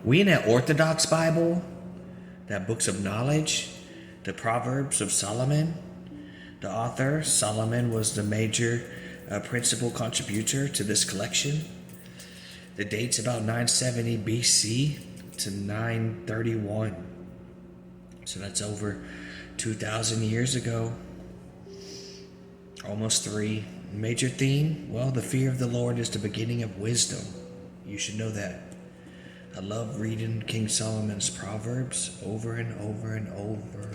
We in that Orthodox Bible, that books of knowledge, the Proverbs of Solomon, the author, Solomon, was the major principal contributor to this collection. The date's about 970 BC to 931. So that's over 2,000 years ago. Almost three. Major theme? Well, the fear of the Lord is the beginning of wisdom. You should know that. I love reading King Solomon's Proverbs over and over and over.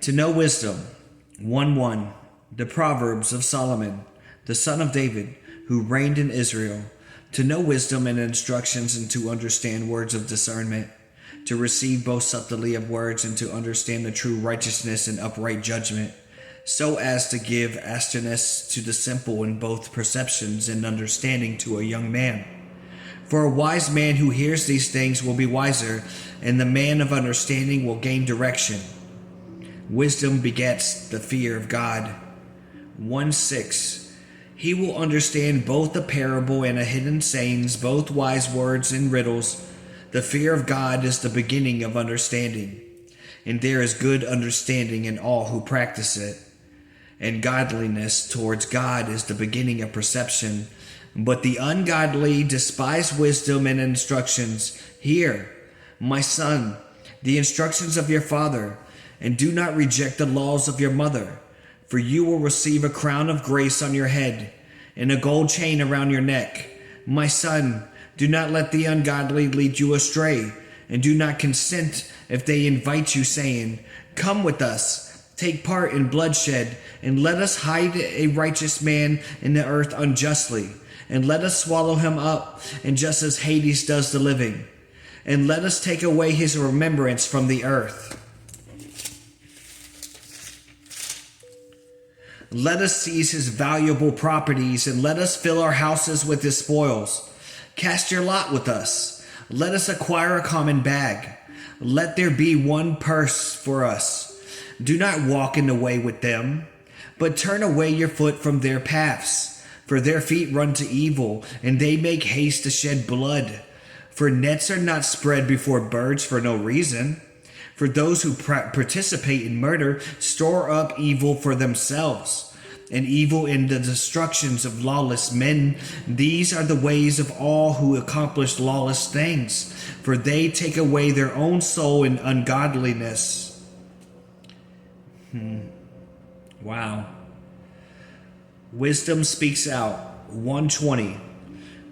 To know wisdom. 1:1. The Proverbs of Solomon, the son of David, who reigned in Israel. To know wisdom and instructions, and to understand words of discernment, to receive both subtlety of words, and to understand the true righteousness and upright judgment, so as to give astuteness to the simple, in both perceptions and understanding to a young man. For a wise man who hears these things will be wiser, and the man of understanding will gain direction. Wisdom begets the fear of God. 1:6. He will understand both a parable and a hidden sayings, both wise words and riddles. The fear of God is the beginning of understanding, and there is good understanding in all who practice it. And godliness towards God is the beginning of perception. But the ungodly despise wisdom and instructions. Hear, my son, the instructions of your father, and do not reject the laws of your mother. For you will receive a crown of grace on your head, and a gold chain around your neck. My son, do not let the ungodly lead you astray, and do not consent if they invite you, saying, come with us, take part in bloodshed, and let us hide a righteous man in the earth unjustly, and let us swallow him up, and just as Hades does the living, and let us take away his remembrance from the earth. Let us seize his valuable properties, and let us fill our houses with his spoils. Cast your lot with us. Let us acquire a common bag. Let there be one purse for us. Do not walk in the way with them, but turn away your foot from their paths. For their feet run to evil, and they make haste to shed blood. For nets are not spread before birds for no reason. For those who participate in murder store up evil for themselves, and evil in the destructions of lawless men. These are the ways of all who accomplish lawless things, for they take away their own soul in ungodliness. Wow. Wisdom speaks out. 1:20.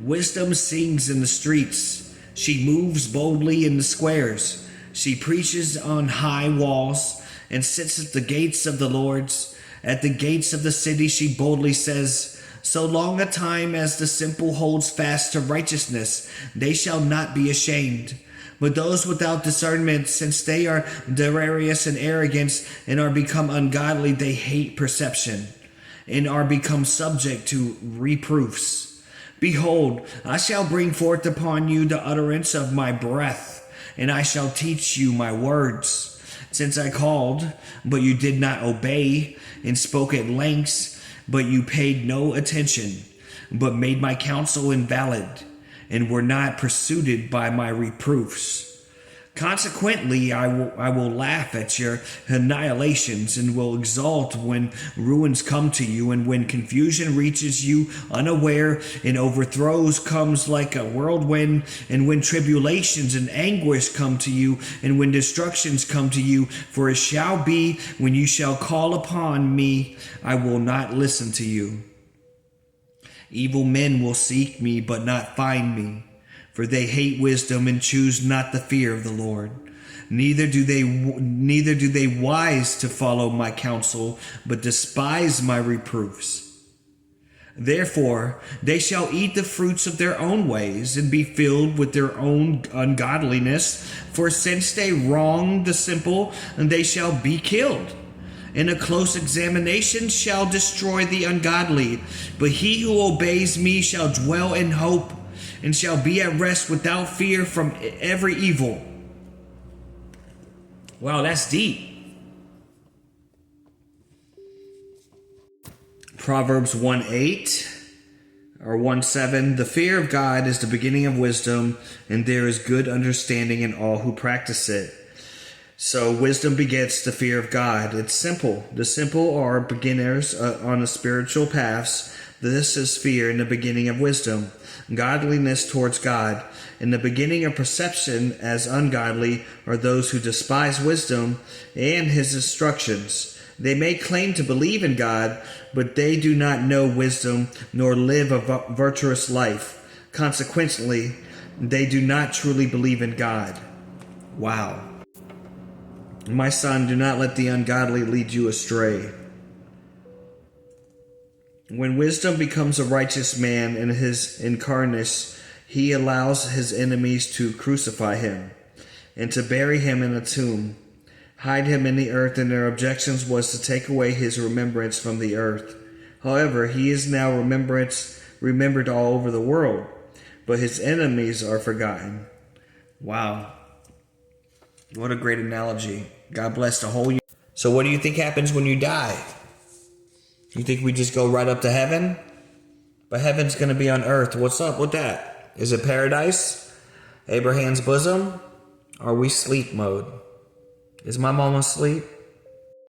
Wisdom sings in the streets. She moves boldly in the squares. She preaches on high walls and sits at the gates of the lords. At the gates of the city she boldly says, so long a time as the simple holds fast to righteousness, they shall not be ashamed. But those without discernment, since they are delirious and arrogant and are become ungodly, they hate perception and are become subject to reproofs. Behold, I shall bring forth upon you the utterance of my breath, and I shall teach you my words. Since I called, but you did not obey, and spoke at lengths, but you paid no attention, but made my counsel invalid, and were not pursued by my reproofs. Consequently, I will laugh at your annihilations, and will exult when ruins come to you, and when confusion reaches you unaware, and overthrows comes like a whirlwind, and when tribulations and anguish come to you, and when destructions come to you. For it shall be, when you shall call upon me, I will not listen to you. Evil men will seek me, but not find me. For they hate wisdom and choose not the fear of the Lord. Neither do they wise to follow my counsel, but despise my reproofs. Therefore they shall eat the fruits of their own ways, and be filled with their own ungodliness. For since they wrong the simple, they shall be killed. And a close examination shall destroy the ungodly. But he who obeys me shall dwell in hope, and shall be at rest without fear from every evil. Wow, that's deep. Proverbs 1:8. or 1:7, the fear of God is the beginning of wisdom, and there is good understanding in all who practice it. So wisdom begets the fear of God. It's simple. The simple are beginners on the spiritual paths. This is fear in the beginning of wisdom. Godliness towards God. In the beginning of perception as ungodly are those who despise wisdom and his instructions. They may claim to believe in God, but they do not know wisdom nor live a virtuous life. Consequently, they do not truly believe in God. Wow. My son, do not let the ungodly lead you astray. When wisdom becomes a righteous man in his incarnate, he allows his enemies to crucify him and to bury him in a tomb, hide him in the earth, and their objections was to take away his remembrance from the earth. However, he is now remembered all over the world, but his enemies are forgotten. Wow. What a great analogy. God bless the whole year. So what do you think happens when you die? You think we just go right up to heaven? But heaven's going to be on earth. What's up with that? Is it paradise? Abraham's bosom? Are we sleep mode? Is my mom asleep?